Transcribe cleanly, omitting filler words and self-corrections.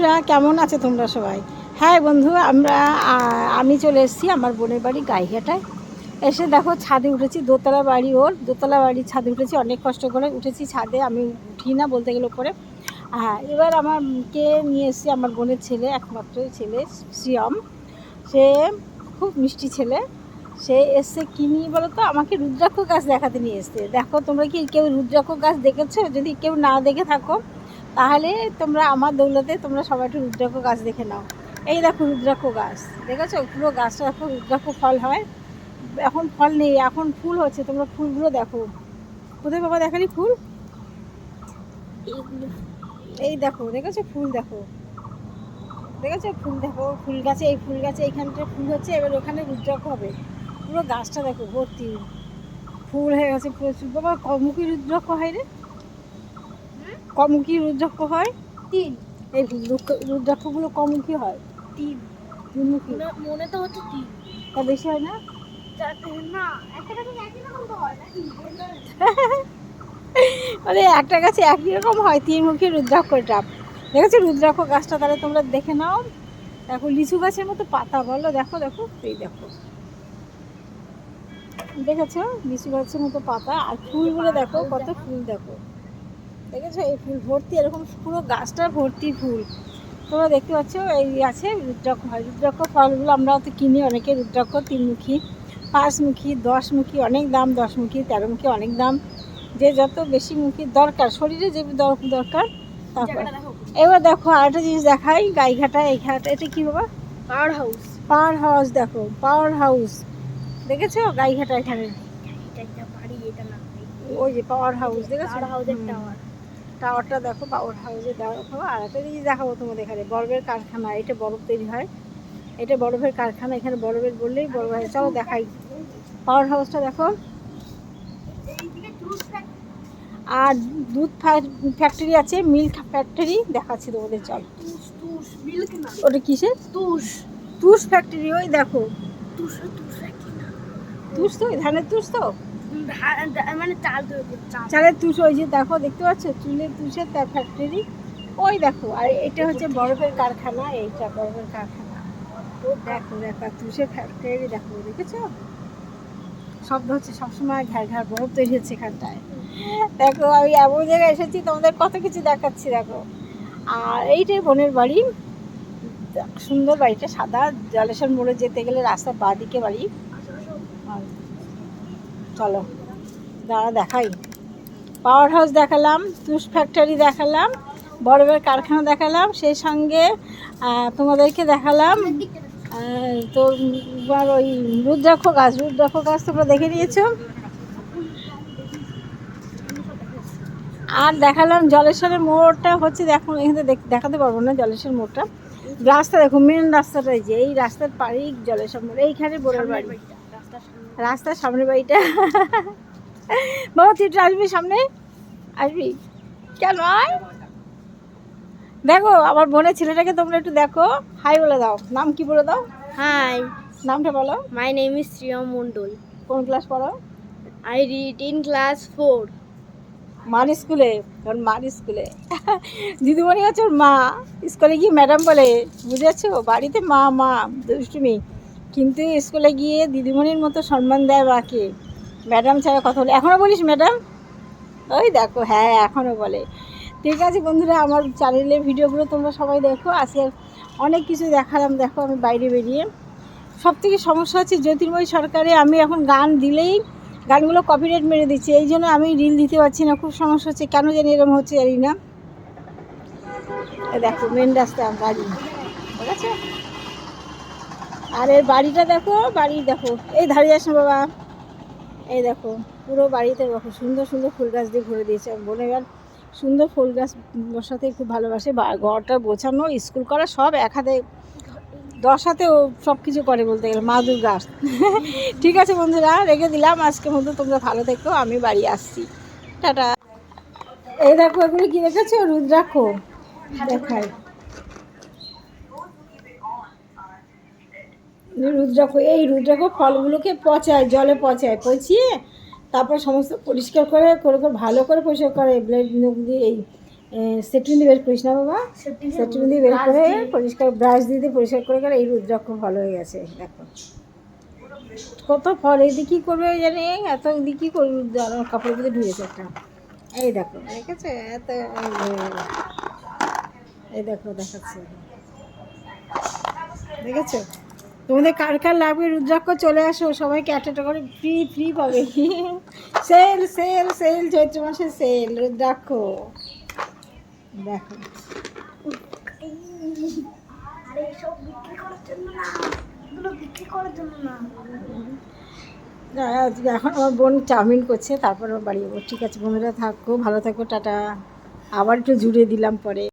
বন্ধুরা, কেমন আছে তোমরা সবাই? হ্যাঁ বন্ধু, আমি চলে এসেছি আমার বোনের বাড়ি গাইঘাটায়। এসে দেখো ছাদে উঠেছি, দোতলা বাড়ি, ওর দোতলা বাড়ির ছাদে উঠেছি, অনেক কষ্ট করে উঠেছি ছাদে। আমি উঠি না বলতে গেলে উপরে। হ্যাঁ, এবার আমাকে নিয়ে এসেছি আমার বোনের ছেলে, একমাত্র ছেলে শ্রিয়ম। সে খুব মিষ্টি ছেলে। সে এসছে কী নিয়ে বলো তো, আমাকে রুদ্রাক্ষ গাছ দেখাতে নিয়ে এসছে। দেখো, তোমরা কি কেউ রুদ্রাক্ষ গাছ দেখেছো? যদি কেউ না দেখে থাকো তাহলে তোমরা আমার দৌলতে তোমরা সবাই একটু রুদ্রাক্ষ গাছ দেখে নাও। এই দেখো রুদ্রাক্ষ গাছ, দেখেছো? পুরো গাছটা দেখো, রুদ্রাক্ষ ফল হয়। এখন ফল নেই, এখন ফুল হচ্ছে। তোমরা ফুলগুলো দেখো। কোথায় বাবা দেখালি ফুল? এই দেখো, দেখেছো ফুল? দেখো, দেখেছো ফুল? দেখো ফুল গাছে, এই ফুল গাছে এইখানটা ফুল হচ্ছে, এবার ওখানে রুদ্রাক্ষ হবে। পুরো গাছটা দেখো ভর্তি ফুল হয়ে গেছে প্রচুর। বাবা কমুখী রুদ্রাক্ষ হয় রে? কমুখী রুদ্রাক্ষ হয় তিন। এই রুদ্রাক্ষগুলো কমুখী হয়? তিনমুখী মনে তো হচ্ছে তিন। তা বেশি হয় না? না, একটা গাছে একই রকম তো হয় না। মানে একটা গাছে একই রকম হয়, তিনমুখী রুদ্রাক্ষটা। দেখেছো রুদ্রাক্ষ গাছটা? তাহলে তোমরা দেখে নাও। দেখো লিচু গাছের মতো পাতা, বলো। দেখো দেখো, এই দেখো, দেখেছো লিচু গাছের মতো পাতা। আর ফুলগুলো দেখো, কত ফুল দেখো, দেখেছো? এই ফুল ভর্তি, এরকম পুরো গাছটা ভর্তি ফুল। তোমরা দেখতে পাচ্ছ, এই আছে রুদ্রাক্ষ হয়। রুদ্রাক্ষ ফলগুলো আমরা তো কিনি অনেকে। রুদ্রাক্ষ তিনমুখী, পাঁচমুখী, দশমুখী অনেক দাম, দশমুখী, তেরোমুখী অনেক দাম। যে যত বেশি মুখী দরকার, শরীরে যে দরকার। তারপর এবার দেখো আরেকটা জিনিস দেখাই। গাইঘাটা, এই ঘাটা, এটা কি বাবা? Power house. পাওয়ার হাউস দেখো, পাওয়ার হাউস দেখেছো গাইঘাটা? এখানে ওই যে পাওয়ার হাউস, দেখেছো? টাওয়ারটা দেখো, পাওয়ার হাউসে দেখো। আর একটা জিনিস দেখাবো তোমাদের, এখানে বরফের কারখানা। এটা বরফ তৈরি হয়, এটা বরফের কারখানা। এখানে বরফের বললেই বরফ হয়। চলো দেখাই পাওয়ার হাউসটা দেখো। আর দুধ ফ্যাক্টরি আছে, মিল্ক ফ্যাক্টরি দেখাচ্ছি তোমাদের। চল, ওটা কিসের? তুষ ফ্যাক্টরি। ওই দেখো তুষ, তো ধানের তুষ, তো মানে চালের তুষ। ওই যে দেখো, দেখতে পাচ্ছ চুলের তুষের তার ফ্যাক্টরি। ওই দেখো। আর এটা হচ্ছে বরফের কারখানা, এইটা বরফের কারখানা। দেখো দেখো, তুষের ফ্যাক্টরি দেখো, দেখেছো? শব্দ হচ্ছে সবসময়, ঘ্যার ঘ্যার বরফ তৈরি হচ্ছে এখানটায়। দেখো আমি এমন জায়গায় এসেছি, তোমাদের কত কিছু দেখাচ্ছি দেখো। আর এইটাই বোনের বাড়ি। সুন্দর বাড়িটা, সাদা। জলেশ্বর মোড়ে যেতে গেলে রাস্তার বাঁ দিকে বাড়ি। চলো দাঁড়া দেখাই। পাওয়ার হাউস দেখালাম, তুষ ফ্যাক্টরি দেখালাম, বরফের কারখানা দেখালাম, সেই সঙ্গে তোমাদেরকে দেখালাম তো ওই রুদ্রাক্ষ গাছ। রুদ্রাক্ষ গাছ তোমরা দেখে নিয়েছো। আর দেখালাম জলেশ্বরের মোড়টা হচ্ছে, দেখো এখানে দেখাতে পারবো না জলেশ্বর মোড়টা। রাস্তা দেখো, মেন রাস্তাটা, যে এই রাস্তার পাড়েই জলেশ্বর মোড়। এইখানে বোনের বাড়ি, রাস্তার সামনের বাড়িটা। বাবা তুই একটু আসবি সামনে, আসবি কেন? আয় দেখো আমার বোনের ছেলেটাকে তোমরা একটু দেখো, হাই বলে দাও। নাম কি বলে দাও? হাই, নামটা বলো। My name is Shriyam Mondal. কোন ক্লাস পড়ো? I read in class 4। মার স্কুলে? ওর মার স্কুলে। দিদিমণি হচ্ছে ওর মা। স্কুলে গিয়ে ম্যাডাম বলে, বুঝেছো? বাড়িতে মা মা দুষ্টুমি, কিন্তু স্কুলে গিয়ে দিদিমণির মতো সম্মান দেয় মাকে। ম্যাডাম ছাড়া কথা বলে। এখনও বলিস ম্যাডাম? ওই দেখো, হ্যাঁ এখনও বলে। ঠিক আছে বন্ধুরা, আমার চ্যানেলের ভিডিওগুলো তোমরা সবাই দেখো। আজকে অনেক কিছু দেখালাম। দেখো আমি বাইরে বেরিয়ে, সব থেকে সমস্যা হচ্ছে জ্যোতির্ময়ী সরকারে আমি এখন গান দিলেই গানগুলো কপিরাইট মেরে দিচ্ছে। এই জন্য আমি রিল দিতে পারছি না, খুব সমস্যা হচ্ছে। কেন জানি এরকম হচ্ছে, জানি না। দেখো মেন রাস্তা বাড়ি, ঠিক আছে? আর এর বাড়িটা দেখো, বাড়ি দেখো। এই ধারে যাস না বাবা। এই দেখো পুরো বাড়িতে দেখো, সুন্দর সুন্দর ফুল গাছ দিয়ে ভরে দিয়েছে। বোনের আর সুন্দর ফুল গাছ বসাতে খুব ভালোবাসে। ঘরটা গোছানো, স্কুল করা, সব এক হাতে, 10 হাতেও সব কিছু করে বলতে গেলে, মা দুর্গা। ঠিক আছে বন্ধুরা, রেখে দিলাম আজকের মতো। তোমরা ভালো থেকো, আমি বাড়ি আসছি, টাটা। এই দেখো এগুলো কি দেখেছো? রুদ্রাক্ষ দেখায়, রুদ্রাক্ষ। এই রুদ্রাক্ষ ফলগুলোকে পচায়, জলে পচায়, পচিয়ে তারপর সমস্ত পরিষ্কার করে করে ভালো করে পরিষ্কার করে ব্লেড দিয়ে, এই সেটুন দিয়ে বের করিস না বাবা, সেটুন দিয়ে বের করে পরিষ্কার ব্রাশ দিয়ে দিয়ে পরিষ্কার করে গেলে এই রুদ্রাক্ষ ভালো হয়ে গেছে। দেখো কত ফল, এই দিয়ে কী করবে জানি, এত দিয়ে কী করবে আমার কাপড়ের ভিতরে ঢুকেছে একটা। এই দেখো দেখেছো এত, এই দেখো দেখাচ্ছে, দেখেছো? তোমাদের কার কার লাগবে রুদ্রাক্ষ চলে আসো, সবাইকে একটা করে ফ্রি ফ্রি পাবে। সেল সেল সেল, চৈত্র মাসে সেল রুদ্রাক্ষ। দেখো এখন আমার বোন চাউমিন করছে, তারপর ওর বাড়ি যাবো। ঠিক আছে বন্ধুরা, থাকো ভালো থাকো, টাটা। আবার একটু জুড়ে দিলাম পরে।